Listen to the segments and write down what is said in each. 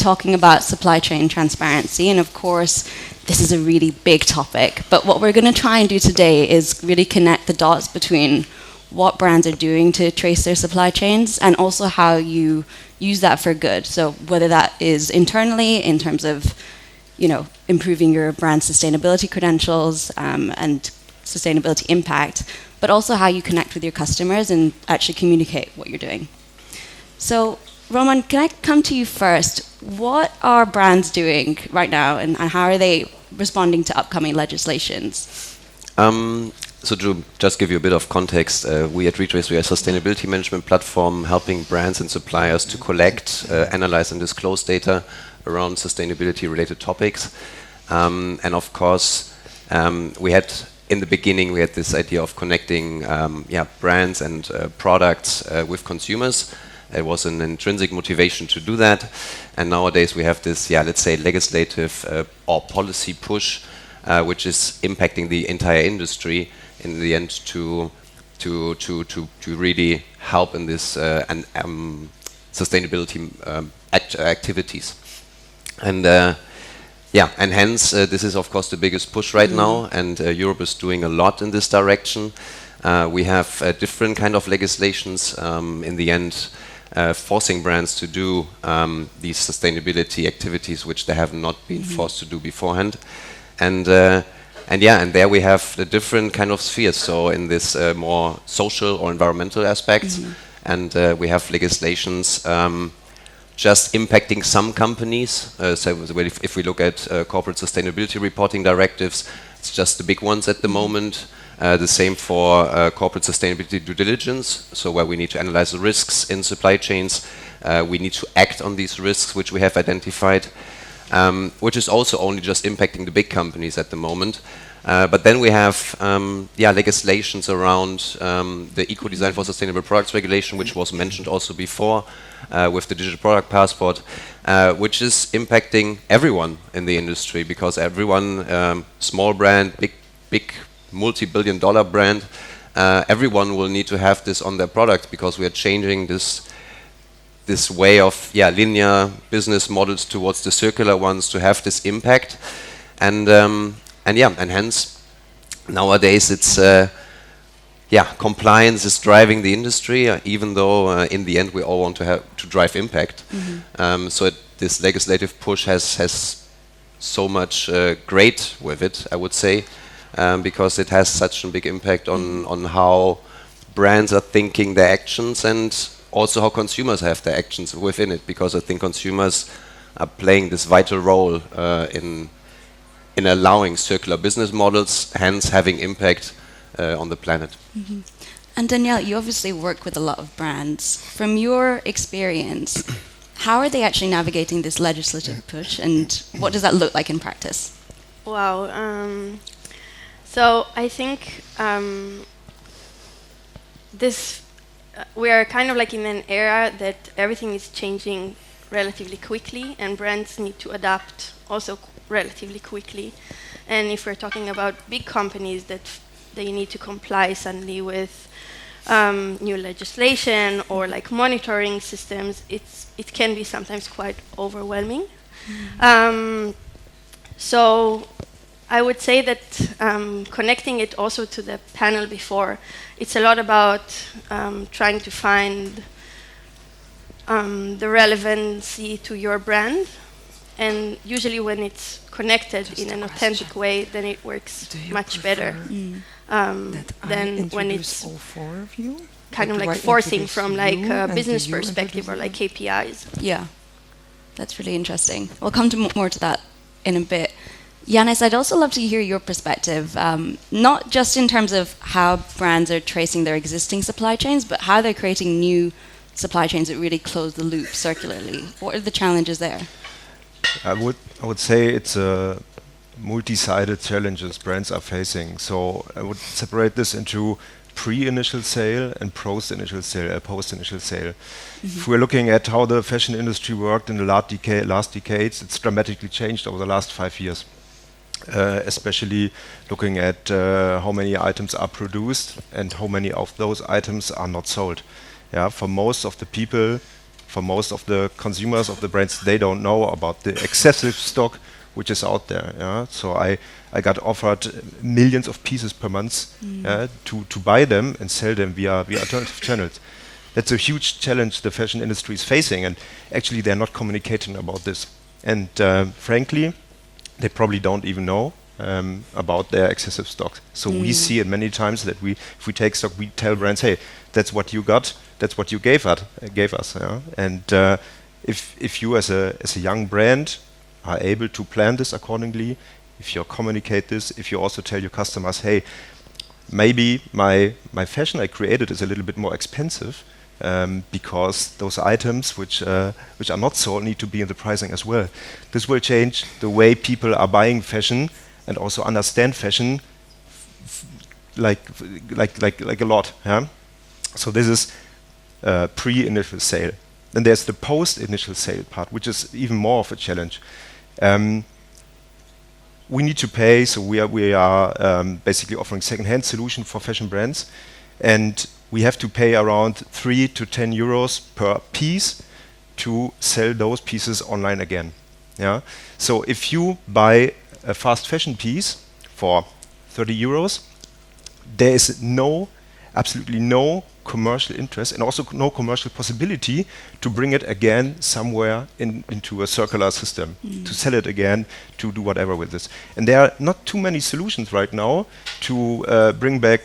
talking about supply chain transparency, and of course, this is a really big topic. But what we're going to try and do today is really connect the dots between what brands are doing to trace their supply chains and also how you use that for good. So whether that is internally in terms of, improving your brand sustainability credentials and sustainability impact, but also how you connect with your customers and actually communicate what you're doing. So Roman, can I come to you first? What are brands doing right now, and how are they responding to upcoming legislations? So to just give you a bit of context, we at Retrace, we are a sustainability management platform helping brands and suppliers to collect, analyze and disclose data around sustainability-related topics. And of course, in the beginning, we had this idea of connecting brands and products with consumers. It was an intrinsic motivation to do that. And nowadays, we have this, let's say, legislative or policy push, which is impacting the entire industry in the end to really help in this sustainability activities. And and hence this is of course the biggest push right now, and Europe is doing a lot in this direction. We have different kind of legislations in the end forcing brands to do these sustainability activities which they have not been forced to do beforehand. And there we have the different kind of spheres. So in this more social or environmental aspects, and we have legislations just impacting some companies. So if we look at corporate sustainability reporting directives, it's just the big ones at the moment. The same for corporate sustainability due diligence, so where we need to analyze the risks in supply chains. We need to act on these risks which we have identified. Which is also only just impacting the big companies at the moment. But then we have legislations around the Eco-Design for Sustainable Products regulation, which was mentioned also before with the Digital Product Passport, which is impacting everyone in the industry, because everyone, small brand, big multi-billion-dollar brand, everyone will need to have this on their product, because we are changing this way of linear business models towards the circular ones to have this impact, and hence nowadays it's compliance is driving the industry, even though in the end we all want to drive impact. So this legislative push has so much great with it, I would say, because it has such a big impact on how brands are thinking their actions, and also how consumers have their actions within it, because I think consumers are playing this vital role in allowing circular business models, hence having impact on the planet. And Danielle, you obviously work with a lot of brands. From your experience, how are they actually navigating this legislative push, and what does that look like in practice? Wow. So I think we are kind of like in an era that everything is changing relatively quickly, and brands need to adapt also relatively quickly. And if we're talking about big companies that they need to comply suddenly with new legislation or like monitoring systems, it can be sometimes quite overwhelming. So I would say that connecting it also to the panel before, it's a lot about trying to find the relevancy to your brand, and usually when it's connected in an authentic way, then it works much better than when it's all four of you? kind of like forcing from like a business perspective or like KPIs. Yeah, that's really interesting. We'll come to more to that in a bit. Yannis, I'd also love to hear your perspective, not just in terms of how brands are tracing their existing supply chains, but how they're creating new supply chains that really close the loop circularly. What are the challenges there? I would say it's a multi-sided challenges brands are facing. So I would separate this into pre-initial sale and post-initial sale. If we're looking at how the fashion industry worked in the last decades, it's dramatically changed over the last 5 years. Especially looking at how many items are produced and how many of those items are not sold. Yeah, for most of the people, for most of the consumers of the brands, they don't know about the excessive stock which is out there. Yeah? So I got offered millions of pieces per month to buy them and sell them via alternative channels. That's a huge challenge the fashion industry is facing, and actually they're not communicating about this. And frankly, they probably don't even know about their excessive stock. So we see it many times that if we take stock, we tell brands, hey, that's what you got, that's what you gave us. Yeah? And if you as a young brand are able to plan this accordingly, if you communicate this, if you also tell your customers, hey, maybe my fashion I created is a little bit more expensive, because those items which are not sold need to be in the pricing as well. This will change the way people are buying fashion and also understand fashion like a lot. Yeah? So this is pre-initial sale. Then there's the post-initial sale part, which is even more of a challenge. We need to pay, so we are basically offering second-hand solution for fashion brands, and we have to pay around 3 to 10 euros per piece to sell those pieces online again. Yeah. So if you buy a fast fashion piece for 30 euros, there is absolutely no commercial interest and also no commercial possibility to bring it again somewhere into a circular system, to sell it again, to do whatever with this. And there are not too many solutions right now to bring back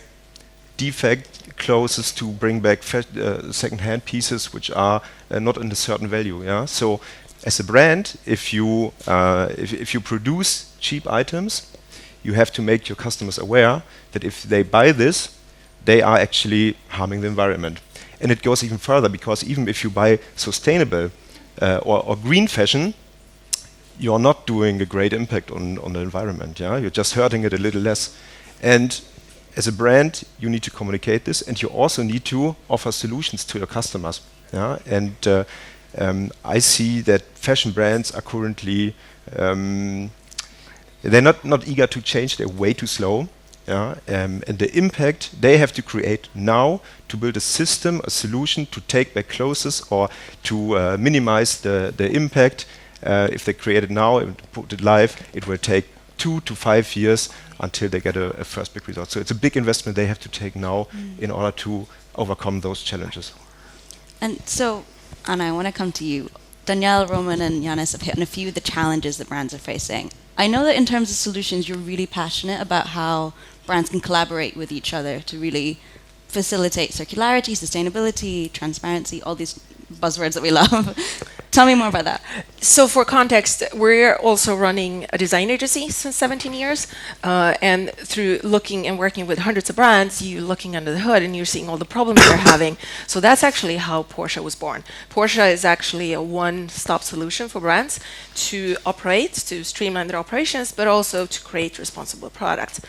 defect clothes, to bring back second-hand pieces which are not in a certain value. Yeah? So as a brand, if you produce cheap items, you have to make your customers aware that if they buy this, they are actually harming the environment. And it goes even further, because even if you buy sustainable or green fashion, you're not doing a great impact on the environment. Yeah? You're just hurting it a little less. And as a brand, you need to communicate this, and you also need to offer solutions to your customers. Yeah? And I see that fashion brands are currently, they're not eager to change, they're way too slow. Yeah? And the impact they have to create now to build a system, a solution to take back clothes or to minimize the impact. If they create it now and put it live, it will take 2 to 5 years until they get a first big result. So it's a big investment they have to take now in order to overcome those challenges. And so, Anna, I want to come to you. Danielle, Roman, and Yannis have hit on a few of the challenges that brands are facing. I know that in terms of solutions, you're really passionate about how brands can collaborate with each other to really facilitate circularity, sustainability, transparency, all these buzzwords that we love. Tell me more about that. So for context, we're also running a design agency since 17 years. And through looking and working with hundreds of brands, you're looking under the hood and you're seeing all the problems they're having. So that's actually how Porsche was born. Porsche is actually a one-stop solution for brands to operate, to streamline their operations, but also to create responsible products.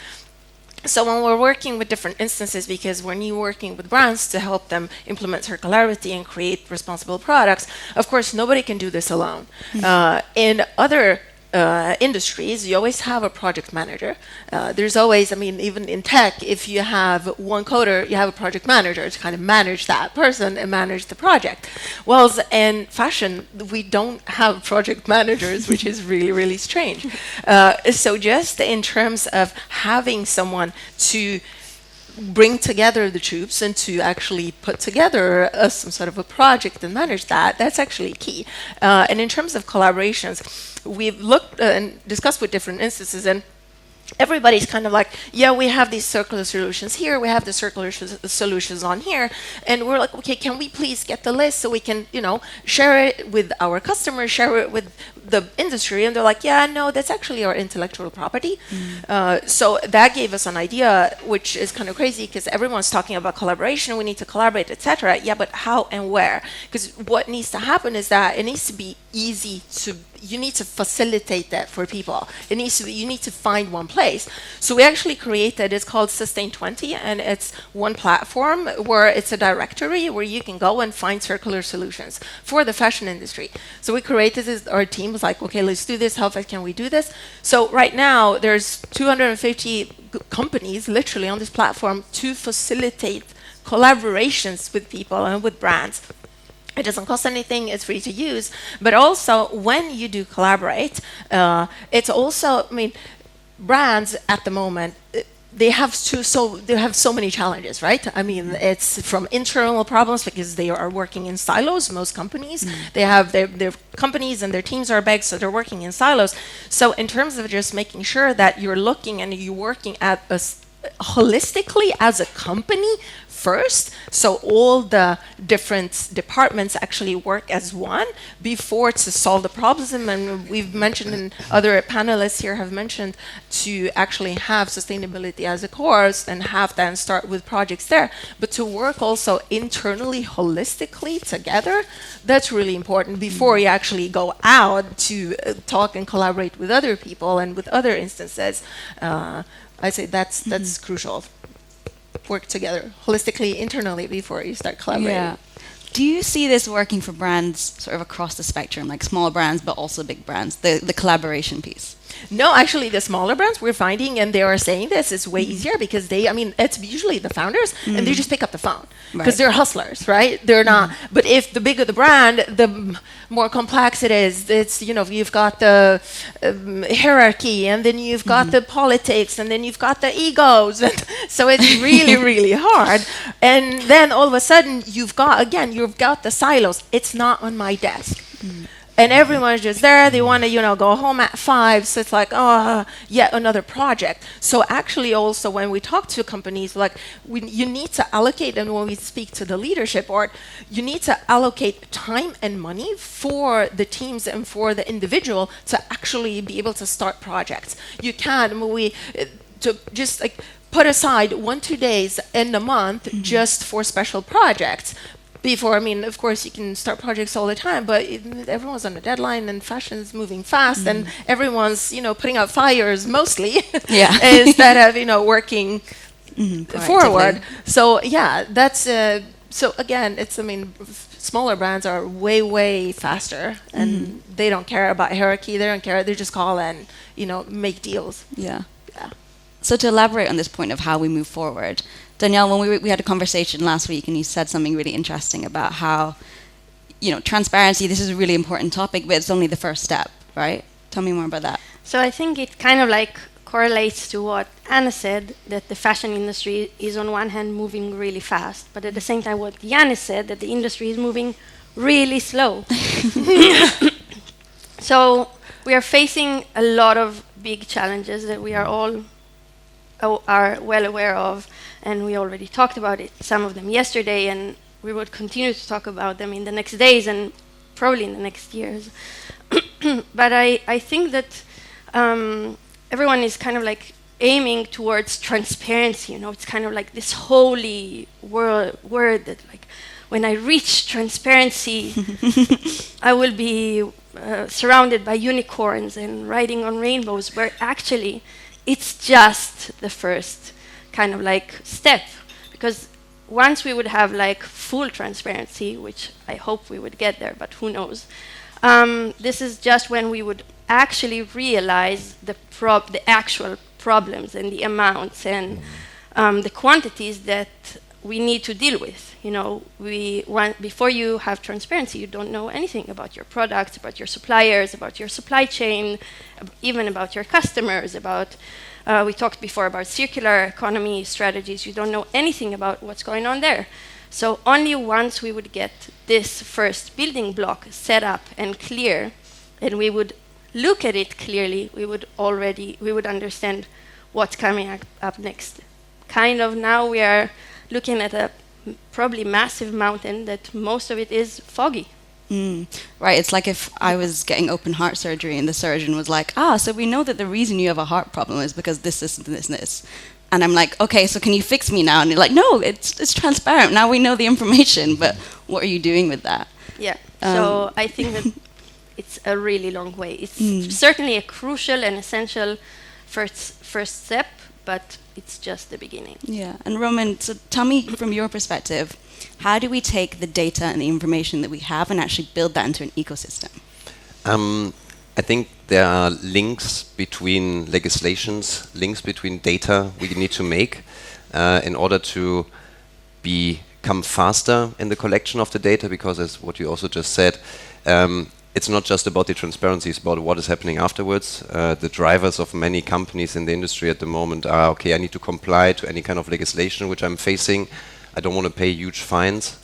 So when we're working with different instances, because when you're working with brands to help them implement circularity and create responsible products, of course, nobody can do this alone. In other industries, you always have a project manager. There's always, I mean, even in tech, if you have one coder, you have a project manager to kind of manage that person and manage the project. Well, in fashion, we don't have project managers, which is really, really strange. So just in terms of having someone to bring together the troops and to actually put together some sort of a project and manage that, that's actually key. And in terms of collaborations, we've looked and discussed with different instances, and everybody's kind of like, yeah, we have these circular solutions here, we have the circular solutions on here, and we're like, okay, can we please get the list so we can, share it with our customers, share it with the industry? And they're like, yeah, no, that's actually our intellectual property. So that gave us an idea, which is kind of crazy because everyone's talking about collaboration, we need to collaborate, etc. Yeah, but how and where? Because what needs to happen is that it needs to be easy to, you need to facilitate that for people. It needs to be, you need to find one place. So we actually created, it's called Sustain20, and it's one platform where it's a directory where you can go and find circular solutions for the fashion industry. So we created this, our team was like, okay, let's do this, how fast can we do this? So right now there's 250 companies literally on this platform to facilitate collaborations with people and with brands. It doesn't cost anything, it's free to use. But also, when you do collaborate, it's also, I mean, brands at the moment, they have so many challenges, right? I mean, it's from internal problems because they are working in silos. Most companies, they have their companies and their teams are big, so they're working in silos. So in terms of just making sure that you're looking and you're working at holistically as a company first, so all the different departments actually work as one before to solve the problems. And we've mentioned, and other panelists here have mentioned, to actually have sustainability as a course and have that and start with projects there. But to work also internally, holistically together, that's really important before you actually go out to talk and collaborate with other people and with other instances. I say that's crucial. Work together holistically, internally before you start collaborating. Yeah. Do you see this working for brands sort of across the spectrum, like small brands, but also big brands, the collaboration piece? No, actually, the smaller brands we're finding, and they are saying this, is way easier because it's usually the founders, and they just pick up the phone because they're hustlers, right? They're not. But if the bigger the brand, the more complex it is. It's, you've got the hierarchy, and then you've got the politics, and then you've got the egos, and so it's really, really hard. And then all of a sudden, you've got the silos. It's not on my desk. And everyone's just there. They want to, go home at 5. So it's like, yet another project. So actually, also when we talk to companies, you need to allocate, and when we speak to the leadership board, you need to allocate time and money for the teams and for the individual to actually be able to start projects. You can't. To just put aside 1-2 days in a month just for special projects. Before, of course, you can start projects all the time, but everyone's on a deadline, and fashion's moving fast, and everyone's, putting out fires mostly, instead of, working forward. So yeah, that's so again, it's smaller brands are way, way faster, and they don't care about hierarchy. They don't care. They just call and make deals. Yeah. So to elaborate on this point of how we move forward, Danielle, when we had a conversation last week, and you said something really interesting about how, transparency, this is a really important topic, but it's only the first step, right? Tell me more about that. So I think it kind of correlates to what Anna said, that the fashion industry is on one hand moving really fast, but at the same time what Yannis said, that the industry is moving really slow. So we are facing a lot of big challenges that we are all well aware of, and we already talked about some of them yesterday, and we would continue to talk about them in the next days and probably in the next years. But I think that everyone is kind of aiming towards transparency. It's kind of this holy word that when I reach transparency, I will be surrounded by unicorns and riding on rainbows, where actually it's just the first kind of step, because once we would have full transparency, which I hope we would get there, but who knows, this is just when we would actually realize the actual problems and the amounts and the quantities that we need to deal with. Before you have transparency, you don't know anything about your products, about your suppliers, about your supply chain, even about your customers, about we talked before about circular economy strategies. You don't know anything about what's going on there. So only once we would get this first building block set up and clear, and we would look at it clearly, we would understand what's coming up next. Kind of now we are looking at a probably massive mountain that most of it is foggy. Right, it's like if I was getting open heart surgery and the surgeon was like, so we know that the reason you have a heart problem is because this, and this. And I'm like, okay, so can you fix me now? And you're like, no, it's transparent. Now we know the information, but what are you doing with that? Yeah, so I think that it's a really long way. It's certainly a crucial and essential first step, but it's just the beginning. Yeah, and Roman, so tell me from your perspective, how do we take the data and the information that we have and actually build that into an ecosystem? I think there are links between legislations, links between data we need to make in order to be come faster in the collection of the data, because as what you also just said, it's not just about the transparency, it's about what is happening afterwards. The drivers of many companies in the industry at the moment are, okay, I need to comply to any kind of legislation which I'm facing. I don't want to pay huge fines.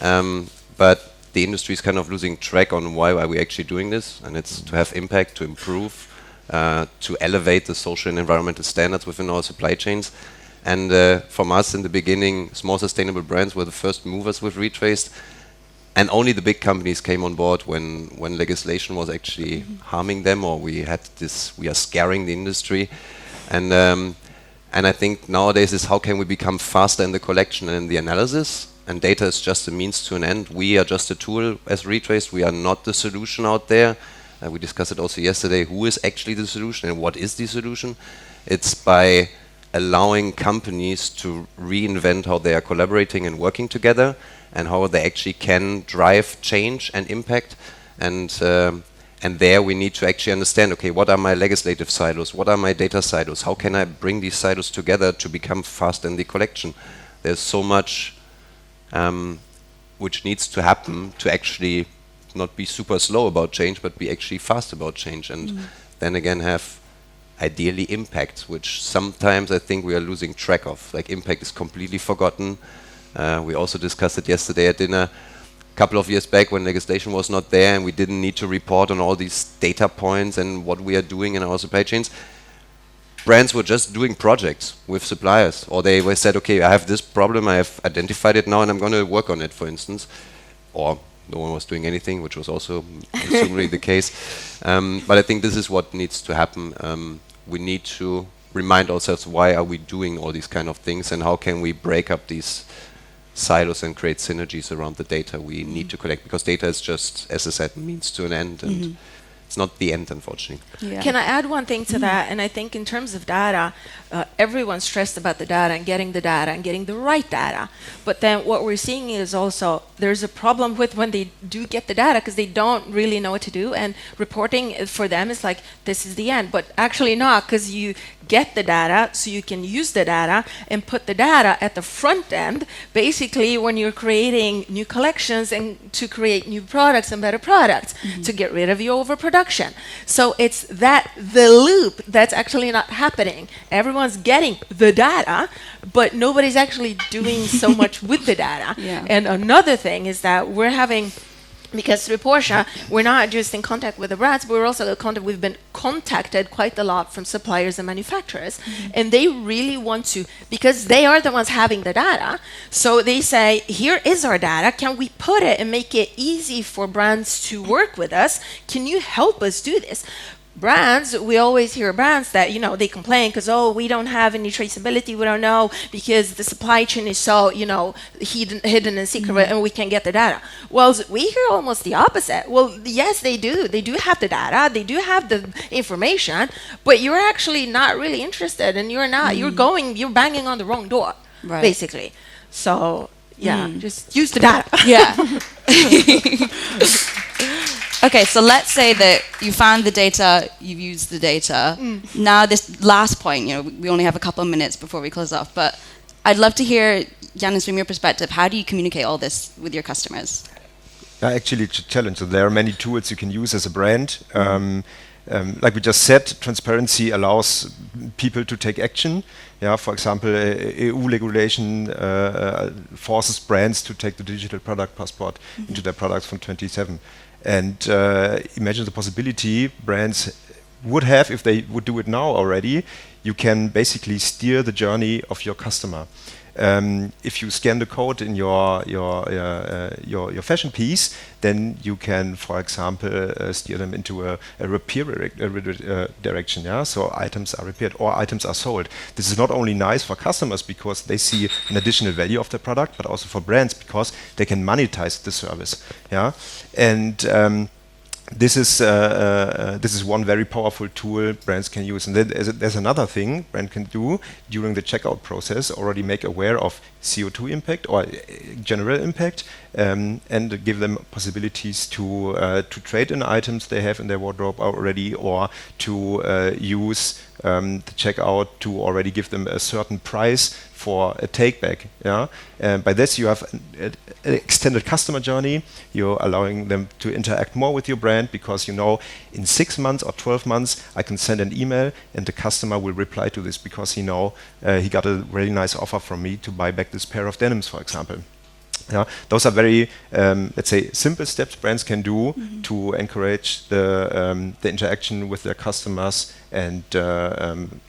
But the industry is kind of losing track on why are we actually doing this, and it's to have impact, to improve, to elevate the social and environmental standards within our supply chains. And from us in the beginning, small sustainable brands were the first movers with Retraced. And only the big companies came on board when legislation was actually harming them, or we are scaring the industry. And I think nowadays is how can we become faster in the collection and in the analysis? And data is just a means to an end. We are just a tool as Retraced. We are not the solution out there. We discussed it also yesterday. Who is actually the solution and what is the solution? It's by allowing companies to reinvent how they are collaborating and working together, and how they actually can drive change and impact. And there we need to actually understand, okay, what are my legislative silos? What are my data silos? How can I bring these silos together to become fast in the collection? There's so much which needs to happen to actually not be super slow about change, but be actually fast about change. And then again have ideally impact, which sometimes I think we are losing track of. Like impact is completely forgotten. We also discussed it yesterday at dinner, a couple of years back when legislation was not there and we didn't need to report on all these data points and what we are doing in our supply chains. Brands were just doing projects with suppliers, or they were said, okay, I have this problem, I have identified it now and I'm going to work on it, for instance. Or no one was doing anything, which was also presumably the case. But I think this is what needs to happen. We need to remind ourselves, why are we doing all these kind of things, and how can we break up these silos and create synergies around the data we need to collect, because data is just, as I said, means to an end, and it's not the end, unfortunately. Yeah. Can I add one thing to that? And I think in terms of data, everyone's stressed about the data and getting the right data. But then what we're seeing is also there's a problem with when they do get the data, because they don't really know what to do, and reporting for them is like, this is the end. But actually not, because you get the data so you can use the data and put the data at the front end, basically when you're creating new collections and to create new products and better products, to get rid of your overproduction. So it's the loop that's actually not happening. Everyone's getting the data, but nobody's actually doing so much with the data. Yeah. And another thing is that we're having, because through Porsche, we're not just in contact with the brands, but we're also in contact, we've been contacted quite a lot from suppliers and manufacturers. And they really want to, because they are the ones having the data, so they say, here is our data, can we put it and make it easy for brands to work with us? Can you help us do this? Brands, we always hear brands that, they complain because, we don't have any traceability, we don't know, because the supply chain is so, hidden and secret, and we can't get the data. Well, we hear almost the opposite. Well, yes, they do have the data, they do have the information, but you're actually not really interested, and you're banging on the wrong door, Right. basically. So, just use the data. Yeah. Okay, so let's say that you found the data, you've used the data. Now this last point, we only have a couple of minutes before we close off, but I'd love to hear, Jannis, from your perspective, how do you communicate all this with your customers? Actually, it's a challenge. So there are many tools you can use as a brand. Like we just said, transparency allows people to take action. Yeah, for example, EU regulation forces brands to take the digital product passport into their products from 27. And imagine the possibility brands would have if they would do it now already. You can basically steer the journey of your customer. If you scan the code in your fashion piece, then you can, for example, steer them into a repair direction. Yeah, so items are repaired or items are sold. This is not only nice for customers because they see an additional value of the product, but also for brands because they can monetize the service. Yeah, and this is one very powerful tool brands can use. And then there's another thing brand can do during the checkout process, already make aware of CO2 impact or general impact, and give them possibilities to trade in items they have in their wardrobe already, or to use the checkout to already give them a certain price for a take back. Yeah, and by this you have an extended customer journey. You're allowing them to interact more with your brand, because you know in 6 months or 12 months I can send an email and the customer will reply to this because he know he got a really nice offer from me to buy back this pair of denims, for example. Yeah, those are very, let's say, simple steps brands can do to encourage the interaction with their customers and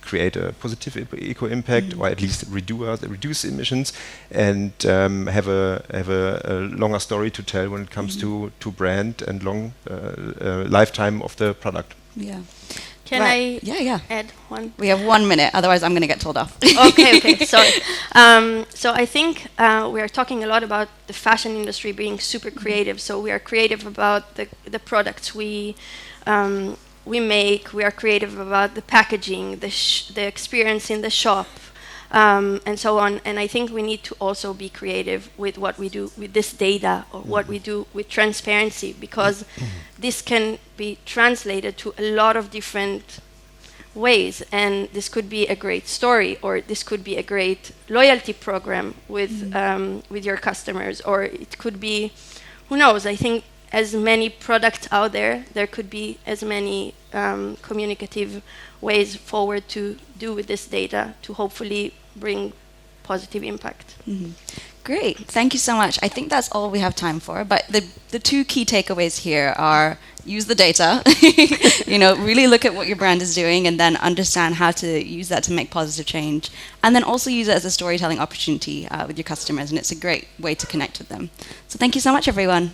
create a positive eco impact, or at least reduce emissions, and have a longer story to tell when it comes to brand and long lifetime of the product. Yeah. Can Right. I Yeah. add one? We have 1 minute, otherwise I'm going to get told off. Okay, sorry. So I think we are talking a lot about the fashion industry being super creative. So we are creative about the products we make. We are creative about the packaging, the experience in the shop, and so on. And I think we need to also be creative with what we do with this data, or what we do with transparency, because this can be translated to a lot of different ways, and this could be a great story, or this could be a great loyalty program with your customers, or it could be, who knows. I think as many products out there, there could be as many communicative ways forward to do with this data to hopefully bring positive impact. Great, thank you so much. I think that's all we have time for, but the 2 key takeaways here are: use the data, really look at what your brand is doing, and then understand how to use that to make positive change, and then also use it as a storytelling opportunity with your customers, and it's a great way to connect with them. So thank you so much, everyone.